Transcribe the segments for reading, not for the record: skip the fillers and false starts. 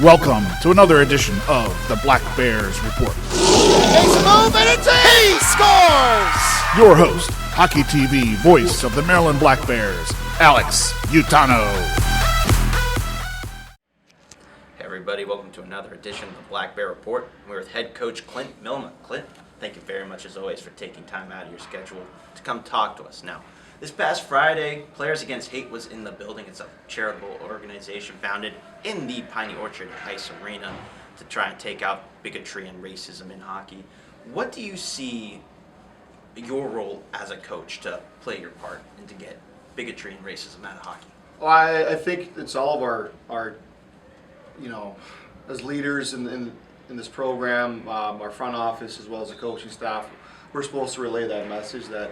Welcome to another edition of the Black Bears Report. Makes a move and he scores! Your host, Hockey TV voice of the Maryland Black Bears, Alex Utano. Hey everybody, welcome to another edition of the Black Bear Report. We're with head coach Clint Milma. Clint, thank you very much as always for taking time out of your schedule to come talk to us. Now, this past Friday, Players Against Hate was in the building. It's a charitable organization founded in the Piney Orchard Ice Arena to try and take out bigotry and racism in hockey. What do you see your role as a coach to play your part and to get bigotry and racism out of hockey? Well, I think it's all of our as leaders in this program, our front office as well as the coaching staff, we're supposed to relay that message that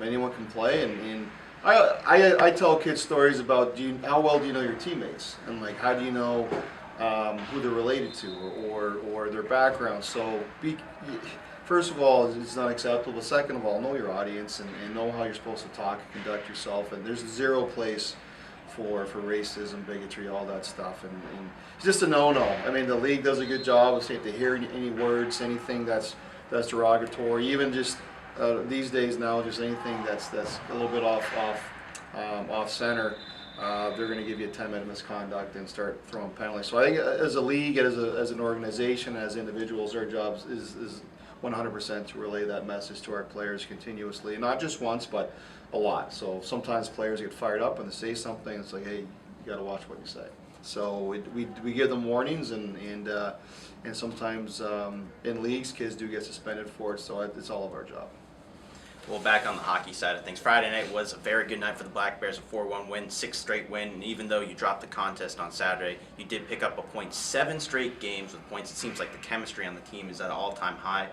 anyone can play. And I tell kids stories about how well do you know your teammates, and like how do you know who they're related to or their background. So first of all, it's not acceptable. Second of all, know your audience and know how you're supposed to talk and conduct yourself. And there's zero place for racism, bigotry, all that stuff. And it's just a no-no. I mean, the league does a good job of saying if they hear any words, anything that's derogatory, even just these days now, just anything that's a little bit off center, they're going to give you a 10-minute misconduct and start throwing penalties. So I think as a league, as an organization, as individuals, our job is 100% to relay that message to our players continuously, not just once, but a lot. So sometimes players get fired up and they say something. It's like, hey, you got to watch what you say. So we give them warnings, and sometimes in leagues, kids do get suspended for it. So it's all of our job. Well, back on the hockey side of things, Friday night was a very good night for the Black Bears, a 4-1 win, 6th straight win, and even though you dropped the contest on Saturday, you did pick up a point. 7 straight games with points. It seems like the chemistry on the team is at an all-time high.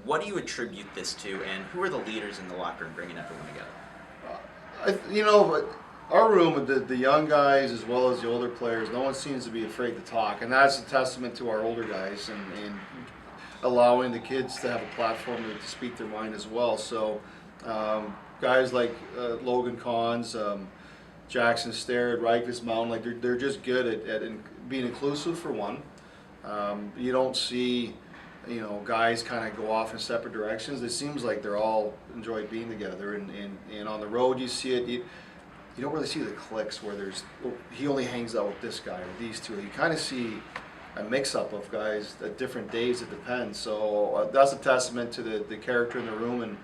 What do you attribute this to, and who are the leaders in the locker room bringing everyone together? Our room, the young guys as well as the older players, no one seems to be afraid to talk, and that's a testament to our older guys and allowing the kids to have a platform to speak their mind as well. So guys like Logan Cons, Jackson Starrett, Reichus Mountain, like they're just good at being inclusive for one. You don't see guys kind of go off in separate directions. It seems like they're all enjoy being together, and on the road you see it. You don't really see the cliques where he only hangs out with this guy or these two. You kind of see a mix-up of guys at different days. It depends. So that's a testament to the character in the room,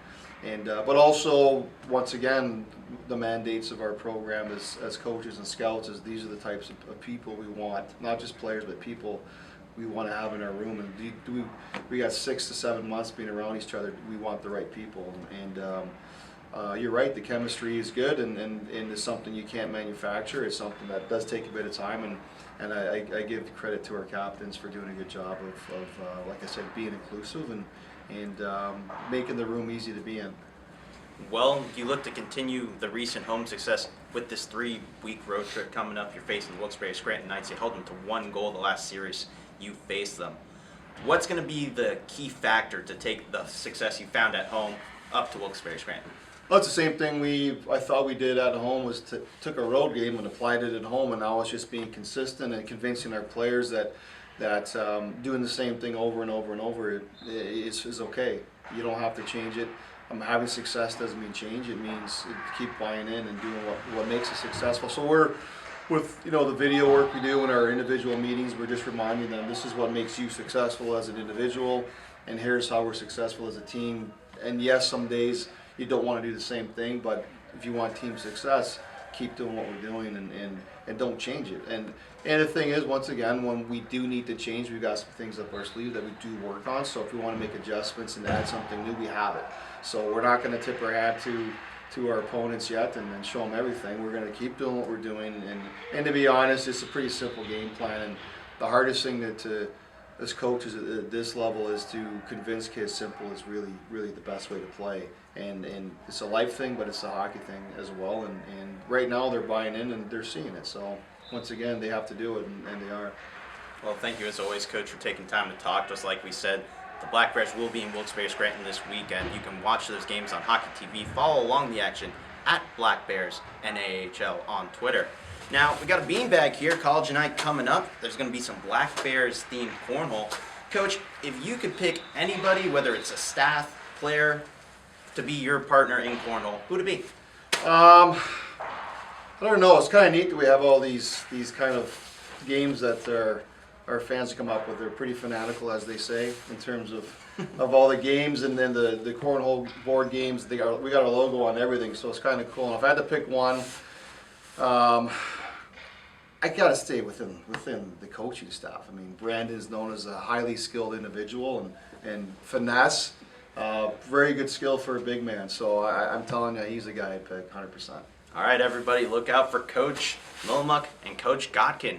but also once again the mandates of our program as coaches and scouts is these are the types of people we want, not just players but people we want to have in our room. And we got 6 to 7 months being around each other. We want the right people, and you're right, the chemistry is good, and it's something you can't manufacture. It's something that does take a bit of time, and I give credit to our captains for doing a good job of like I said, being inclusive and making the room easy to be in. Well, you look to continue the recent home success with this 3-week road trip coming up. You're facing the Wilkes-Barre Scranton Knights. You held them to 1 goal the last series you faced them. What's going to be the key factor to take the success you found at home up to Wilkes-Barre Scranton? Well, it's the same thing I thought we did at home, was took a road game and applied it at home, and now it's just being consistent and convincing our players that doing the same thing over and over and over is okay. You don't have to change it. Having success doesn't mean change. It means keep buying in and doing what makes it successful. So we're, with the video work we do in our individual meetings, we're just reminding them this is what makes you successful as an individual, and here's how we're successful as a team. And yes, some days you don't want to do the same thing, but if you want team success, keep doing what we're doing and don't change it. And the thing is, once again, when we do need to change, we've got some things up our sleeve that we do work on. So if we want to make adjustments and add something new, we have it. So we're not going to tip our hat to our opponents yet and show them everything. We're going to keep doing what we're doing. And to be honest, it's a pretty simple game plan. And the hardest thing as coaches at this level is to convince kids simple is really, really the best way to play. And it's a life thing, but it's a hockey thing as well. And right now they're buying in and they're seeing it. So once again, they have to do it, and they are. Well, thank you as always, Coach, for taking time to talk. Just like we said, the Black Bears will be in Wilkes-Barre Scranton this weekend. You can watch those games on Hockey TV. Follow along the action at Black Bears NAHL on Twitter. Now, we got a beanbag here, college night coming up. There's going to be some Black Bears themed cornhole. Coach, if you could pick anybody, whether it's a staff, player, to be your partner in cornhole, who'd it be? I don't know. It's kind of neat that we have all these kind of games that our fans come up with. They're pretty fanatical, as they say, in terms of all the games, and then the cornhole board games. We got our logo on everything, so it's kind of cool. And if I had to pick one, I gotta stay within the coaching staff. I mean, Brandon is known as a highly skilled individual and finesse. Very good skill for a big man. So I'm telling you, he's the guy I'd pick 100%. All right, everybody, look out for Coach Milmuck and Coach Godkin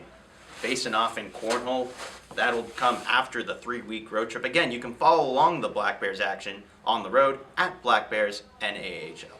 facing off in cornhole. That'll come after the 3-week road trip. Again, you can follow along the Black Bears action on the road at Black Bears NAHL.